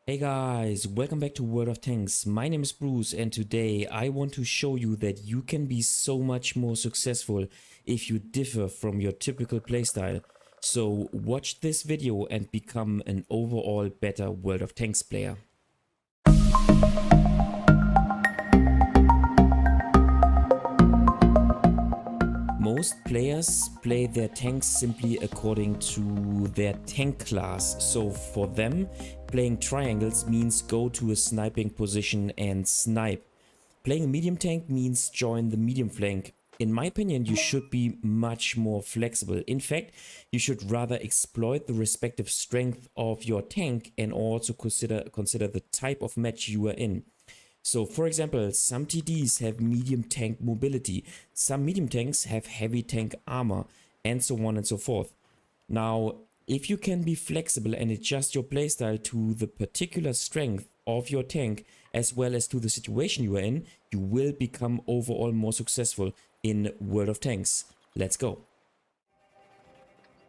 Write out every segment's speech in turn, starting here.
Hey guys, welcome back to World of Tanks. My name is Bruce and today I want to show you that you can be so much more successful if you differ from your typical playstyle. So watch this video and become an overall better World of Tanks player. Most players play their tanks simply according to their tank class, so for them, playing triangles means go to a sniping position and snipe. Playing a medium tank means join the medium flank. In my opinion, you should be much more flexible. In fact, you should rather exploit the respective strength of your tank and also consider the type of match you are in. So for example, some TDs have medium tank mobility, some medium tanks have heavy tank armor, and so on and so forth. Now, if you can be flexible and adjust your playstyle to the particular strength of your tank as well as to the situation you are in, you will become overall more successful in World of Tanks. Let's go.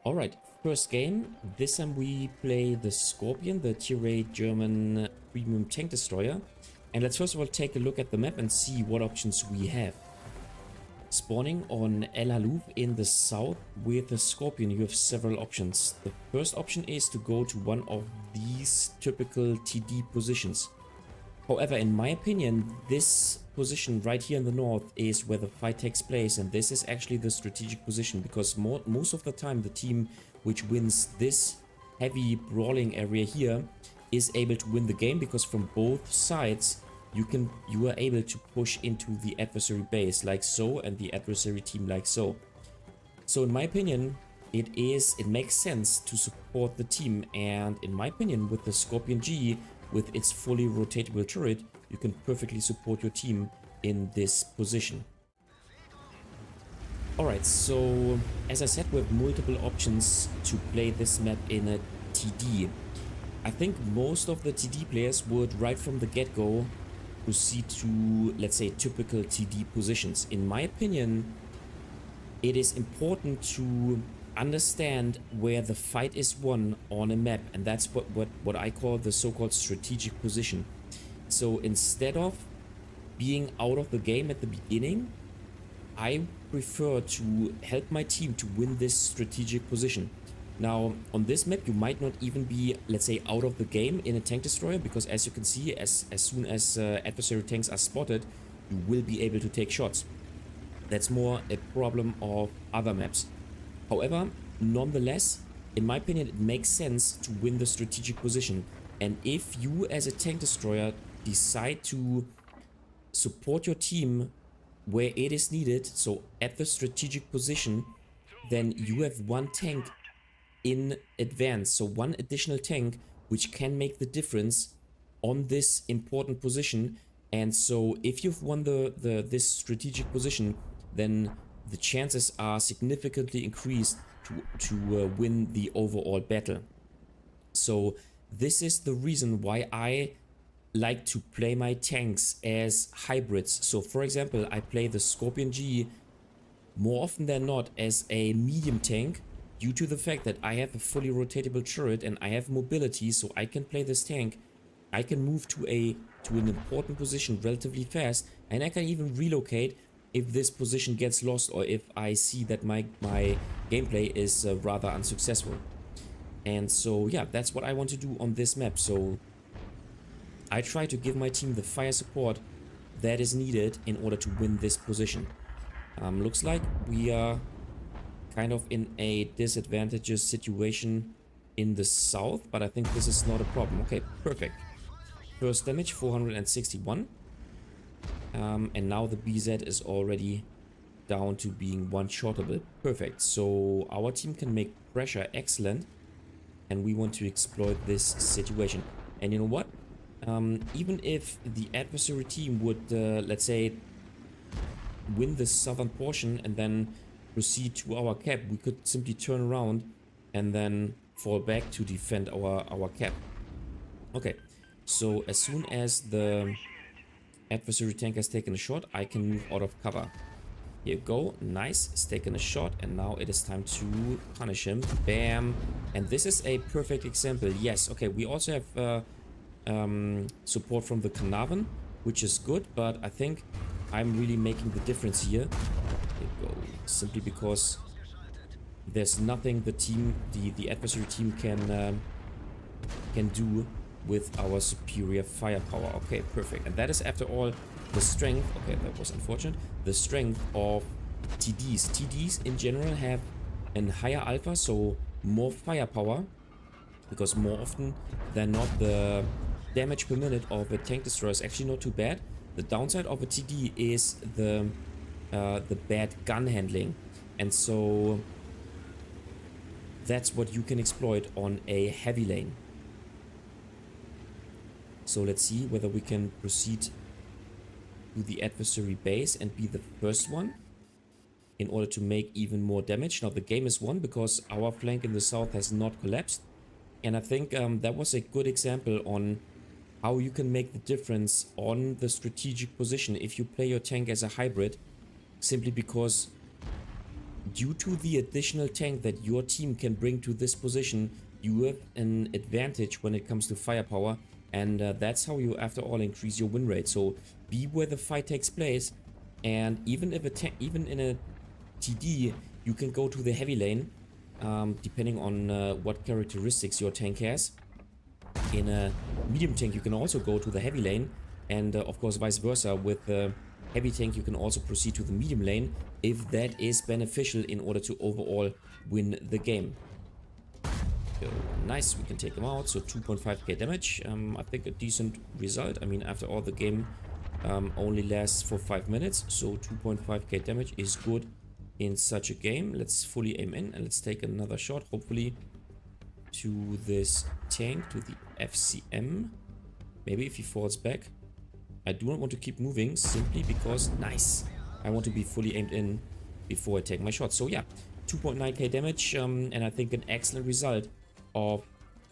Alright, first game. This time we play the Scorpion, the tier 8 German premium tank destroyer. And let's first of all take a look at the map and see what options we have. Spawning on El Halouf in the south with the Scorpion, you have several options. The first option is to go to one of these typical TD positions. However, in my opinion, this position right here in the north is where the fight takes place, and this is actually the strategic position because most of the time the team which wins this heavy brawling area here is able to win the game, because from both sides you are able to push into the adversary base like so, and the adversary team like so. So in my opinion, it makes sense to support the team, and in my opinion, with the Scorpion G with its fully rotatable turret, you can perfectly support your team in this position. Alright, so as I said, we have multiple options to play this map in a TD. I think most of the TD players would right from the get-go proceed to, let's say, typical TD positions. In my opinion, it is important to understand where the fight is won on a map, and that's what I call the so-called strategic position. So instead of being out of the game at the beginning, I prefer to help my team to win this strategic position. Now, on this map, you might not even be, let's say, out of the game in a tank destroyer, because as you can see, as soon as adversary tanks are spotted, you will be able to take shots. That's more a problem of other maps. However, nonetheless, in my opinion, it makes sense to win the strategic position. And if you as a tank destroyer decide to support your team where it is needed, so at the strategic position, then you have one tank in advance, so one additional tank which can make the difference on this important position. And so if you've won this strategic position, then the chances are significantly increased to win the overall battle. So this is the reason why I like to play my tanks as hybrids. So for example, I play the Scorpion G more often than not as a medium tank, due to the fact that I have a fully rotatable turret and I have mobility, so I can play this tank. I can move to an important position relatively fast, and I can even relocate if this position gets lost or if I see that my gameplay is rather unsuccessful. And so yeah, that's what I want to do on this map. So I try to give my team the fire support that is needed in order to win this position. Looks like we are kind of in a disadvantageous situation in the south, but I think this is not a problem. Okay, perfect. First damage, 461. And now the BZ is already down to being one-shottable. Perfect. So our team can make pressure. Excellent. And we want to exploit this situation. And you know what? Even if the adversary team would, let's say, win the southern portion and then proceed to our cap, we could simply turn around and then fall back to defend our cap. Okay, so as soon as the adversary tank has taken a shot, I can move out of cover. Here you go, nice, it's taken a shot, and now it is time to punish him. Bam. And this is a perfect example. Yes, okay, we also have support from the Carnarvon, which is good, but I think I'm really making the difference here. There you go. Simply because there's nothing the adversary team can do with our superior firepower. Okay, perfect. And that is, after all, the strength. Okay, that was unfortunate. The strength of TDs. TDs in general have a higher alpha, so more firepower, because more often than not, the damage per minute of a tank destroyer is actually not too bad. The downside of a TD is the bad gun handling, and so that's what you can exploit on a heavy lane. So let's see whether we can proceed to the adversary base and be the first one in order to make even more damage. Now the game is won because our flank in the south has not collapsed, and I think that was a good example on how you can make the difference on the strategic position if you play your tank as a hybrid, simply because due to the additional tank that your team can bring to this position, you have an advantage when it comes to firepower, and that's how you, after all, increase your win rate. So be where the fight takes place, and even in a TD, you can go to the heavy lane, depending on what characteristics your tank has. In a medium tank, you can also go to the heavy lane, and of course vice versa. With the heavy tank, you can also proceed to the medium lane if that is beneficial in order to overall win the game. So, nice, we can take him out. So 2.5k damage. I think a decent result. I mean, after all, the game only lasts for 5 minutes, so 2.5k damage is good in such a game. Let's fully aim in and let's take another shot, hopefully to this tank, to the FCM. Maybe if he falls back. I do not want to keep moving, simply because, nice, I want to be fully aimed in before I take my shot. So yeah, 2.9k damage, and I think an excellent result of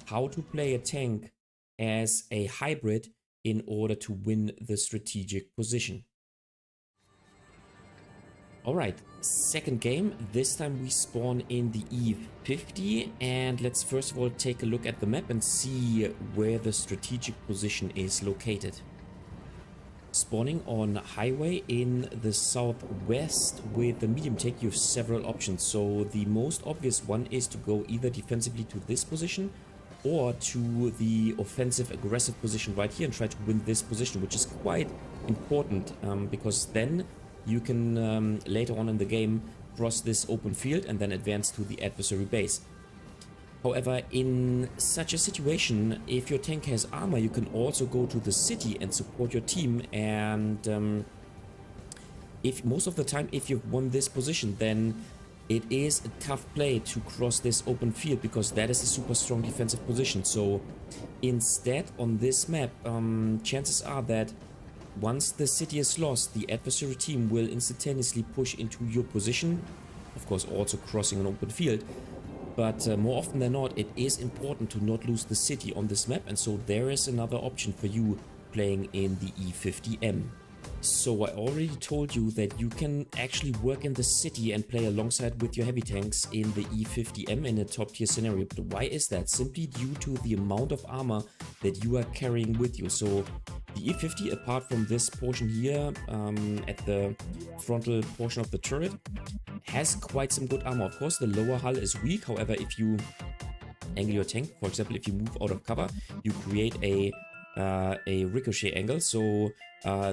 how to play a tank as a hybrid in order to win the strategic position. Alright, second game. This time we spawn in the E50, and let's first of all take a look at the map and see where the strategic position is located. Spawning on highway in the southwest with the medium tank, you have several options. So the most obvious one is to go either defensively to this position or to the offensive aggressive position right here and try to win this position, which is quite important, because then you can later on in the game cross this open field and then advance to the adversary base. However, in such a situation, if your tank has armor, you can also go to the city and support your team, and if most of the time, if you've won this position, then it is a tough play to cross this open field, because that is a super strong defensive position. So instead, on this map, chances are that once the city is lost, the adversary team will instantaneously push into your position, of course also crossing an open field. But more often than not, it is important to not lose the city on this map, and so there is another option for you playing in the E50M. So I already told you that you can actually work in the city and play alongside with your heavy tanks in the E50M in a top tier scenario. But why is that? Simply due to the amount of armor that you are carrying with you. So the E50, apart from this portion here at the frontal portion of the turret, has quite some good armor. Of course, the lower hull is weak. However, if you angle your tank, for example, if you move out of cover, you create a ricochet angle, so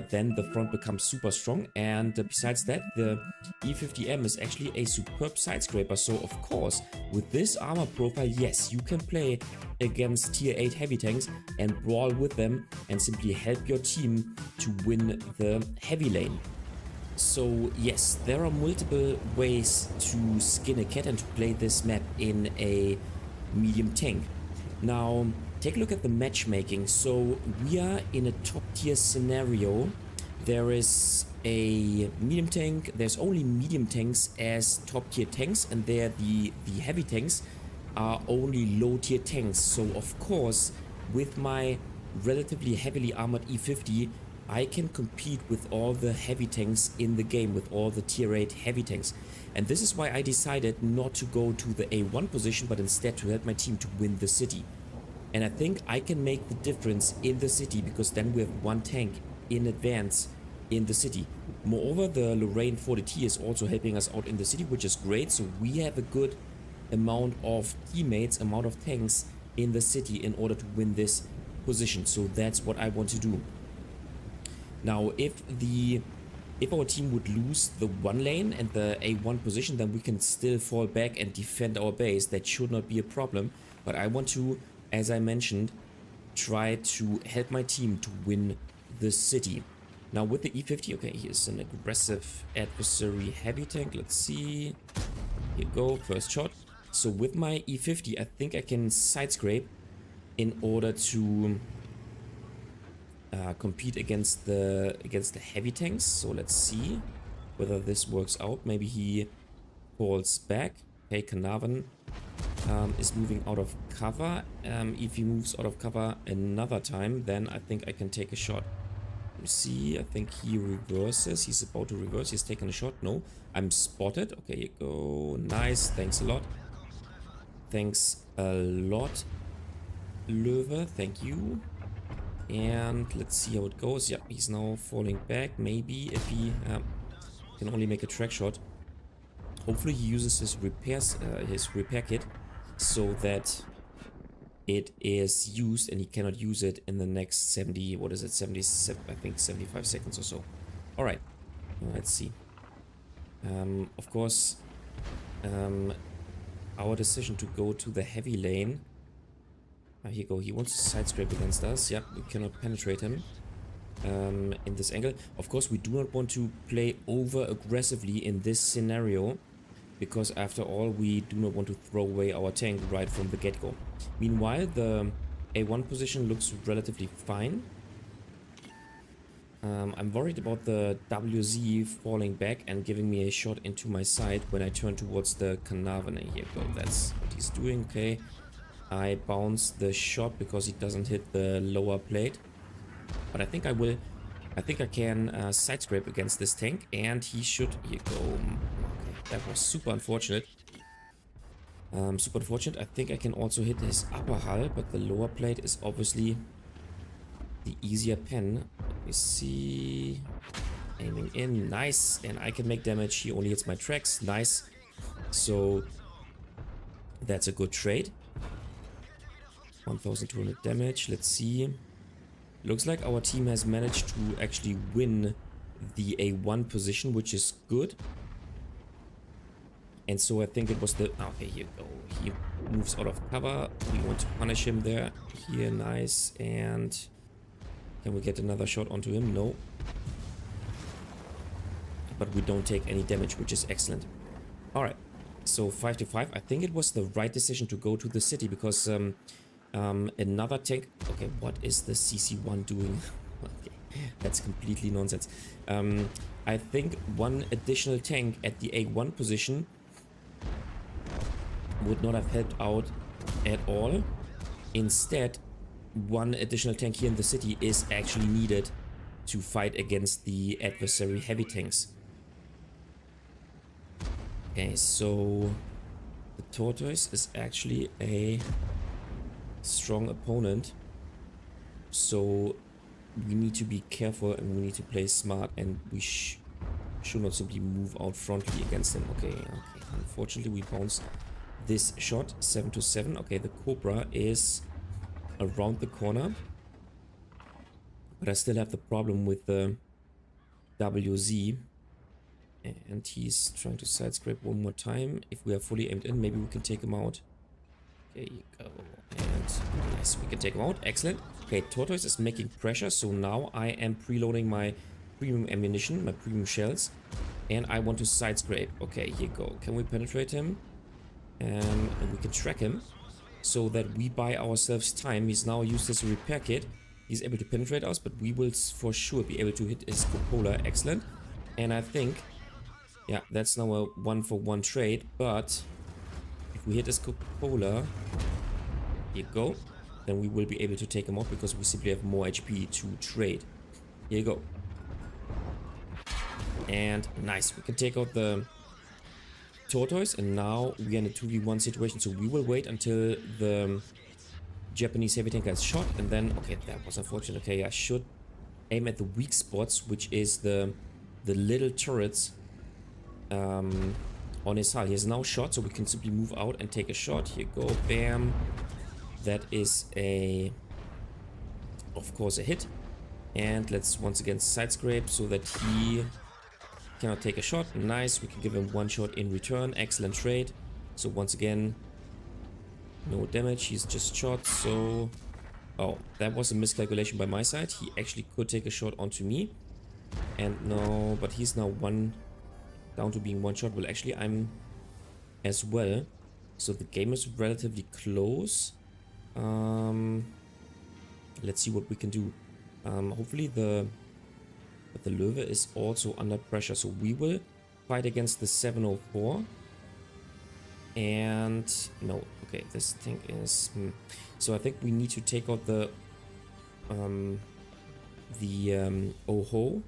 then the front becomes super strong. And besides that, the E50M is actually a superb side scraper. So of course, with this armor profile, yes, you can play against tier 8 heavy tanks and brawl with them and simply help your team to win the heavy lane. So yes, there are multiple ways to skin a cat and to play this map in a medium tank. Now, take a look at the matchmaking. So we are in a top tier scenario. There is a medium tank. There's only medium tanks as top tier tanks, and there the heavy tanks are only low tier tanks. So of course, with my relatively heavily armored E50, I can compete with all the heavy tanks in the game, with all the tier 8 heavy tanks. And this is why I decided not to go to the A1 position, but instead to help my team to win the city. And I think I can make the difference in the city because then we have one tank in advance in the city. Moreover, the Lorraine 40T is also helping us out in the city, which is great. So we have a good amount of teammates, amount of tanks in the city in order to win this position. So that's what I want to do. Now, if our team would lose the 1 lane and the A1 position, then we can still fall back and defend our base. That should not be a problem. But I want to, as I mentioned, try to help my team to win the city. Now with the E50, okay, here's an aggressive adversary heavy tank. Let's see. Here you go, first shot. So with my E50, I think I can side scrape in order to compete against the heavy tanks. So let's see whether this works out. Maybe he falls back. Okay, Carnarvon is moving out of cover. If he moves out of cover another time, then I think I can take a shot. Let me see. I think he reverses. He's about to reverse. He's taking a shot. No, I'm spotted. Okay, you go. Nice. Thanks a lot. Thanks a lot, Löwe. Thank you. And let's see how it goes. Yeah, he's now falling back. Maybe if he can only make a track shot. Hopefully he uses his repair kit so that it is used and he cannot use it in the next 70, what is it, 77, I think 75 seconds or so. All right, let's see. Of course, our decision to go to the heavy lane. Here you go, he wants to side scrape against us. Yep, we cannot penetrate him in this angle. Of course, we do not want to play over aggressively in this scenario, because after all, we do not want to throw away our tank right from the get-go. Meanwhile, the A1 position looks relatively fine. I'm worried about the WZ falling back and giving me a shot into my side when I turn towards the Carnarvon. Here you go, that's what he's doing, okay. I bounce the shot because he doesn't hit the lower plate. But I think I will, I think I can side scrape against this tank, and he should, here you go. Okay, that was super unfortunate. Super unfortunate. I think I can also hit his upper hull, but the lower plate is obviously the easier pen. Let me see. Aiming in, nice. And I can make damage. He only hits my tracks, nice. So that's a good trade. 1200 damage, let's see. Looks like our team has managed to actually win the A1 position, which is good. And so I think it was the... Okay, here you go. He moves out of cover. We want to punish him there. Here, nice. And can we get another shot onto him? No. But we don't take any damage, which is excellent. Alright, so 5 to 5. I think it was the right decision to go to the city because... another tank. Okay, what is the CC1 doing? Okay, that's completely nonsense. I think one additional tank at the A1 position would not have helped out at all. Instead, one additional tank here in the city is actually needed to fight against the adversary heavy tanks. Okay, so the Tortoise is actually a strong opponent, so we need to be careful and we need to play smart, and we should not simply move out frontally against him. Okay, unfortunately we bounce this shot. 7 to 7. Okay, the Cobra is around the corner, but I still have the problem with the WZ, and he's trying to side scrape one more time. If we are fully aimed in, maybe we can take him out. Okay, you go. And nice, we can take him out. Excellent. Okay, Tortoise is making pressure, so now I am preloading my premium ammunition, my premium shells, and I want to side scrape. Okay, here you go. Can we penetrate him? And we can track him so that we buy ourselves time. He's now used his repair kit. He's able to penetrate us, but we will for sure be able to hit his cupola. Excellent. And I think, yeah, that's now a 1-for-1 trade, but if we hit his cupola, here you go, then we will be able to take him out because we simply have more HP to trade. Here you go. And nice, we can take out the Tortoise, and now we are in a 2v1 situation, so we will wait until the Japanese heavy tank gets shot, and then, okay, that was unfortunate. Okay, I should aim at the weak spots, which is the little turrets on his hull. He is now shot, so we can simply move out and take a shot. Here you go, bam. That is of course, a hit. And let's once again side scrape so that he cannot take a shot. Nice, we can give him one shot in return. Excellent trade. So once again, no damage, he's just shot, so... Oh, that was a miscalculation by my side. He actually could take a shot onto me. And no, but he's now down to being one shot. Well, actually, I'm as well. So the game is relatively close. Let's see what we can do. Hopefully the Löwe is also under pressure. So we will fight against the 704. And no, okay, this thing is so I think we need to take out the oho.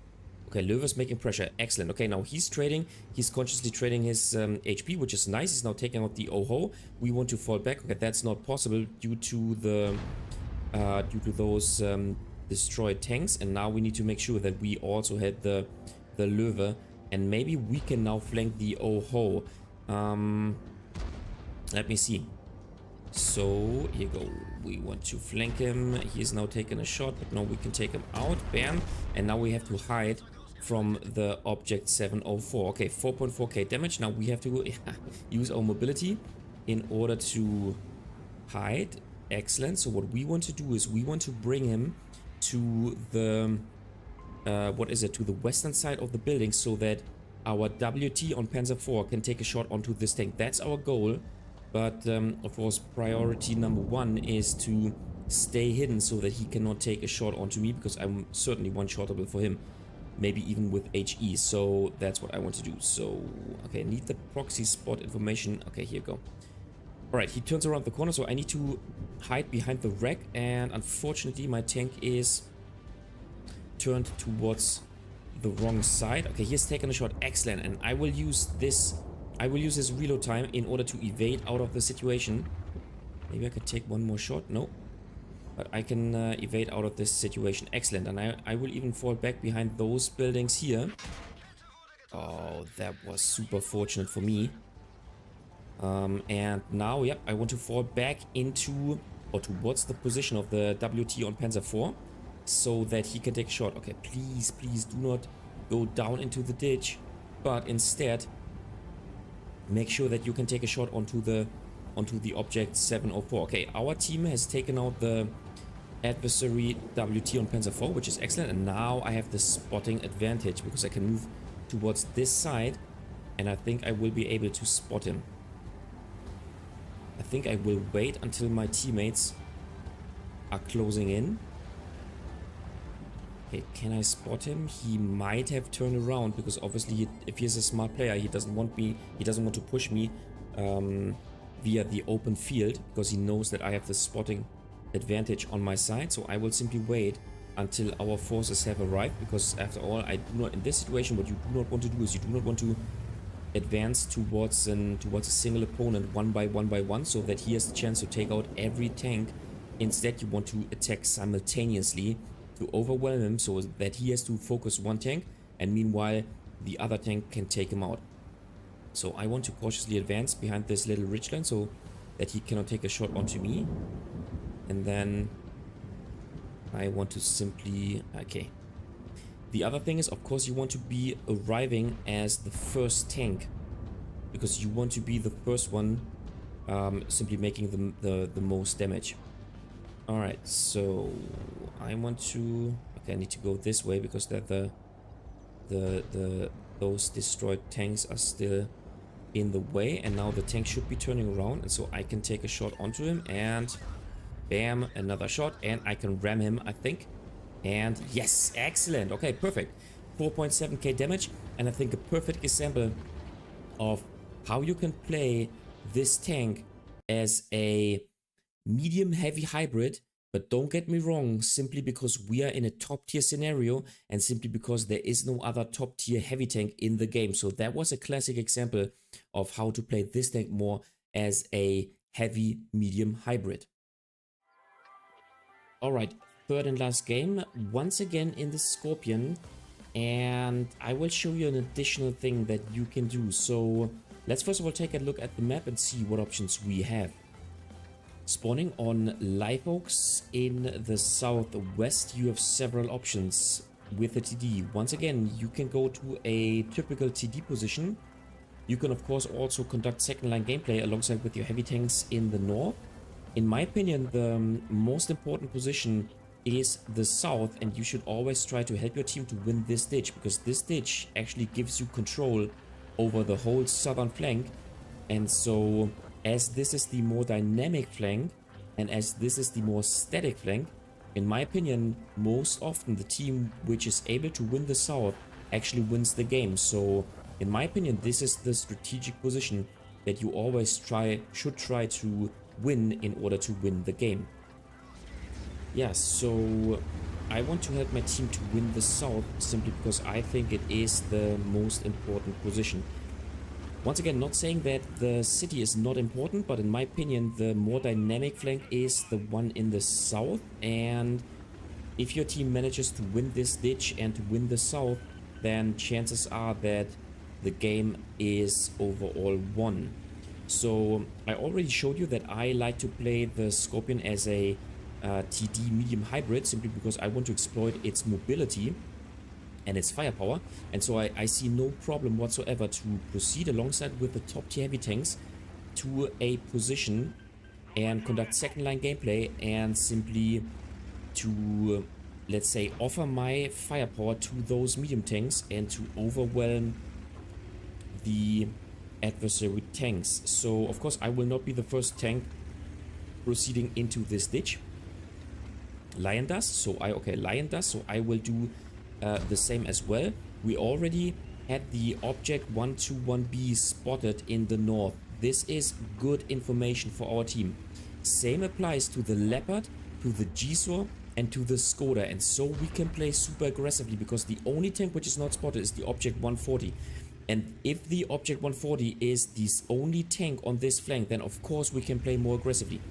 Okay, Löwe's making pressure. Excellent. Okay, now he's trading. He's consciously trading his HP, which is nice. He's now taking out the oho. We want to fall back. Okay, that's not possible due to the those destroyed tanks. And now we need to make sure that we also hit the Löwe, and maybe we can now flank the oho. Let me see. So, here you go. We want to flank him. He is now taking a shot, but now we can take him out. Bam. And now we have to hide from the object 704. Okay, 4.4k damage. Now we have to use our mobility in order to hide. Excellent. So what we want to do is we want to bring him to the... to the western side of the building so that our WT on Panzer IV can take a shot onto this tank. That's our goal. But, of course, priority number one is to stay hidden so that he cannot take a shot onto me, because I'm certainly one-shottable for him. Maybe even with HE, so that's what I want to do. So, okay, need the proxy spot information. Okay, here you go. Alright, he turns around the corner, so I need to hide behind the wreck, and unfortunately my tank is turned towards the wrong side. Okay, he's taken a shot. Excellent, and I will use this... I will use his reload time in order to evade out of the situation. Maybe I could take one more shot. No. But I can evade out of this situation. Excellent. And I will even fall back behind those buildings here. Oh, that was super fortunate for me. And now, yep, I want to fall back into or towards the position of the WT on Panzer IV so that he can take a shot. Okay, please, please do not go down into the ditch, but instead... make sure that you can take a shot onto the object 704. Okay, our team has taken out the adversary WT on Panzer IV, which is excellent. And now I have the spotting advantage because I can move towards this side, and I think I will be able to spot him. I think I will wait until my teammates are closing in. Okay, can I spot him? He might have turned around because obviously if he's a smart player, he doesn't want to push me via the open field because he knows that I have the spotting advantage on my side. So I will simply wait until our forces have arrived, because after all, I do not, in this situation, what you do not want to do is you do not want to advance towards a single opponent one by one so that he has the chance to take out every tank. Instead, you want to attack simultaneously to overwhelm him so that he has to focus one tank, and meanwhile the other tank can take him out. So I want to cautiously advance behind this little ridgeline so that he cannot take a shot onto me. And then I want to simply... okay. The other thing is, of course, you want to be arriving as the first tank, because you want to be the first one simply making the most damage. Alright, so I want to... okay, I need to go this way because those destroyed tanks are still in the way, and now the tank should be turning around, and so I can take a shot onto him, and bam, another shot, and I can ram him, I think. And yes, excellent. Okay, perfect. 4.7k damage, and I think a perfect example of how you can play this tank as a medium heavy hybrid. But don't get me wrong, simply because we are in a top tier scenario and simply because there is no other top tier heavy tank in the game. So that was a classic example of how to play this tank more as a heavy medium hybrid. Alright, third and last game, once again in the Scorpion, and I will show you an additional thing that you can do. So let's first of all take a look at the map and see what options we have. Spawning on Live Oaks in the southwest, you have several options with the TD. Once again, you can go to a typical TD position. You can of course also conduct second line gameplay alongside with your heavy tanks in the north. In my opinion, the most important position is the south, and you should always try to help your team to win this ditch, because this ditch actually gives you control over the whole southern flank. And so as this is the more dynamic flank and as this is the more static flank, in my opinion, most often the team which is able to win the south actually wins the game. So in my opinion, this is the strategic position that you always should try to win in order to win the game. Yeah, so I want to help my team to win the south simply because I think it is the most important position. Once again, not saying that the city is not important, but in my opinion, the more dynamic flank is the one in the south. And if your team manages to win this ditch and to win the south, then chances are that the game is overall won. So I already showed you that I like to play the Scorpion as a TD medium hybrid, simply because I want to exploit its mobility and its firepower, and so I see no problem whatsoever to proceed alongside with the top tier heavy tanks to a position and conduct second line gameplay and simply to, let's say, offer my firepower to those medium tanks and to overwhelm the adversary tanks. So of course I will not be the first tank proceeding into this ditch. Lion does, so I will do the same as well. We already had the object 121B spotted in the north. This is good information for our team. Same applies to the Leopard, to the Gisor, and to the Skoda, and so we can play super aggressively because the only tank which is not spotted is the object 140. And if the object 140 is the only tank on this flank, then of course we can play more aggressively.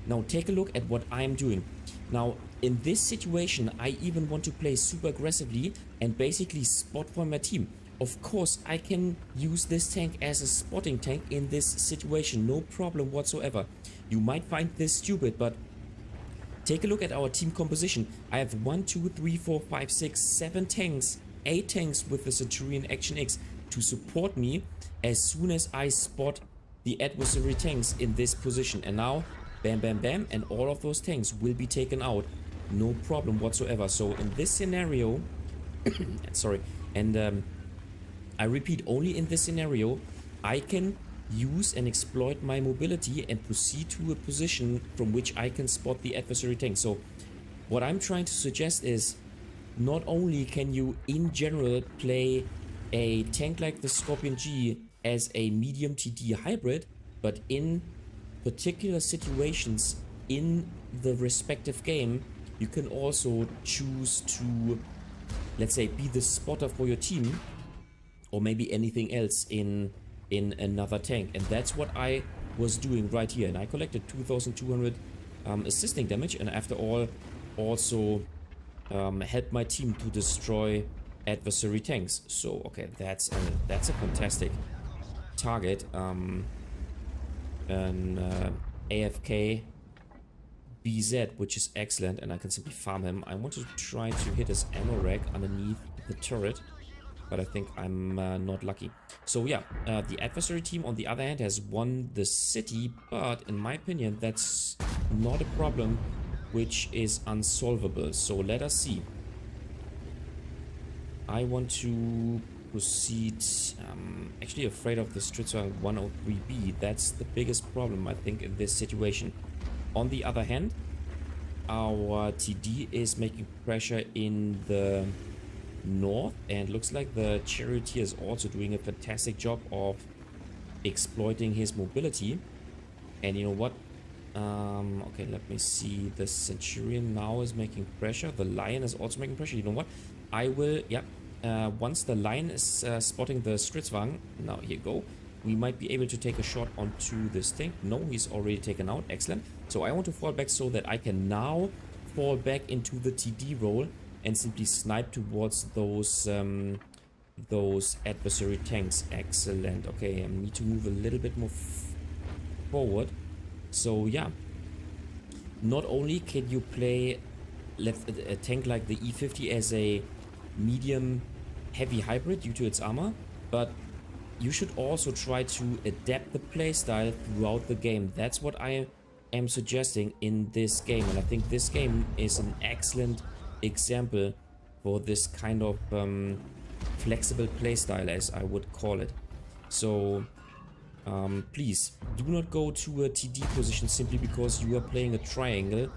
Now take a look at what I'm doing. Now in this situation, I even want to play super aggressively and basically spot point my team. Of course, I can use this tank as a spotting tank in this situation, no problem whatsoever. You might find this stupid, but take a look at our team composition. I have 1, 2, 3, 4, 5, 6, 7 tanks, 8 tanks with the Centurion Action X to support me as soon as I spot the adversary tanks in this position. And now, bam, bam, bam, and all of those tanks will be taken out. No problem whatsoever. So in this scenario, sorry, and I repeat, only in this scenario, I can use and exploit my mobility and proceed to a position from which I can spot the adversary tank. So what I'm trying to suggest is, not only can you in general play a tank like the Scorpion G as a medium TD hybrid, but in particular situations in the respective game, you can also choose to, let's say, be the spotter for your team, or maybe anything else in another tank. And that's what I was doing right here. And I collected 2,200 assisting damage, and after all, also helped my team to destroy adversary tanks. So okay, that's a fantastic target. An AFK BZ, which is excellent, and I can simply farm him. I want to try to hit his ammo rack underneath the turret, but I think I'm not lucky. So yeah, the adversary team on the other hand has won the city, but in my opinion that's not a problem which is unsolvable. So let us see. I want to proceed. Actually afraid of the Stritzwagen 103B. That's the biggest problem, I think, in this situation. On the other hand, our TD is making pressure in the north, and looks like the Charioteer is also doing a fantastic job of exploiting his mobility. And you know what? Okay, let me see. The Centurion now is making pressure. The Lion is also making pressure. You know what? I will, yeah. Once the Lion is spotting the Stritzwagen, now here you go, we might be able to take a shot onto this thing. No, he's already taken out. Excellent. So I want to fall back so that I can now fall back into the TD role and simply snipe towards those adversary tanks. Excellent. Okay, I need to move a little bit more forward. So yeah, not only can you play a tank like the E50 as a medium heavy hybrid due to its armor, but you should also try to adapt the playstyle throughout the game. That's what I am suggesting in this game, and I think this game is an excellent example for this kind of flexible playstyle, as I would call it. So please do not go to a TD position simply because you are playing a triangle.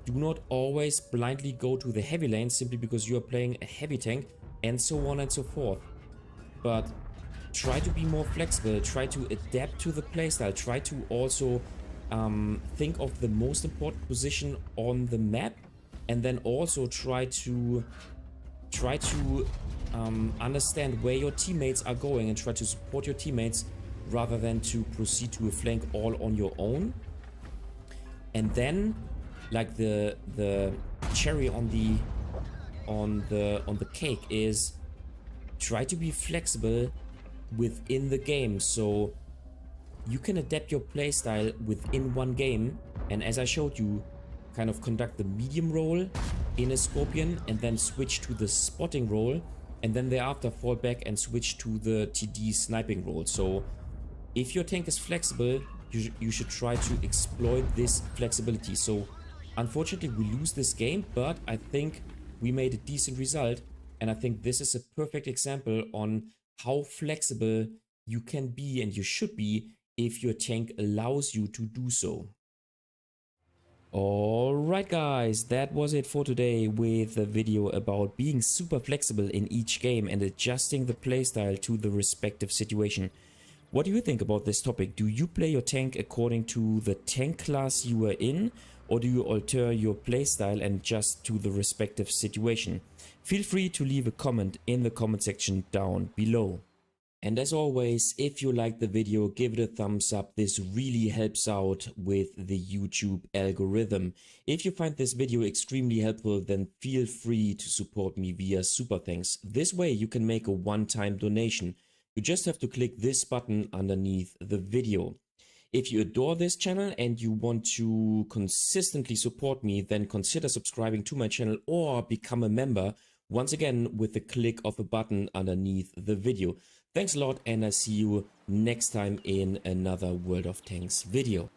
Do not always blindly go to the heavy lane simply because you are playing a heavy tank, and so on and so forth. But try to be more flexible, try to adapt to the playstyle, try to also think of the most important position on the map, and then also try to understand where your teammates are going and try to support your teammates rather than to proceed to a flank all on your own. And then, like the cherry on the cake is try to be flexible within the game, so you can adapt your playstyle within one game, and as I showed you, kind of conduct the medium role in a Scorpion and then switch to the spotting role, and then thereafter fall back and switch to the TD sniping role. So if your tank is flexible, you should try to exploit this flexibility. So unfortunately we lose this game, but I think we made a decent result, and I think this is a perfect example on how flexible you can be and you should be if your tank allows you to do so. Alright guys, that was it for today with a video about being super flexible in each game and adjusting the playstyle to the respective situation. What do you think about this topic? Do you play your tank according to the tank class you are in, or do you alter your playstyle and adjust to the respective situation? Feel free to leave a comment in the comment section down below. And as always, if you liked the video, give it a thumbs up. This really helps out with the YouTube algorithm. If you find this video extremely helpful, then feel free to support me via Super Thanks. This way you can make a one-time donation. You just have to click this button underneath the video. If you adore this channel and you want to consistently support me, then consider subscribing to my channel or become a member, once again with the click of a button underneath the video. Thanks a lot, and I'll see you next time in another World of Tanks video.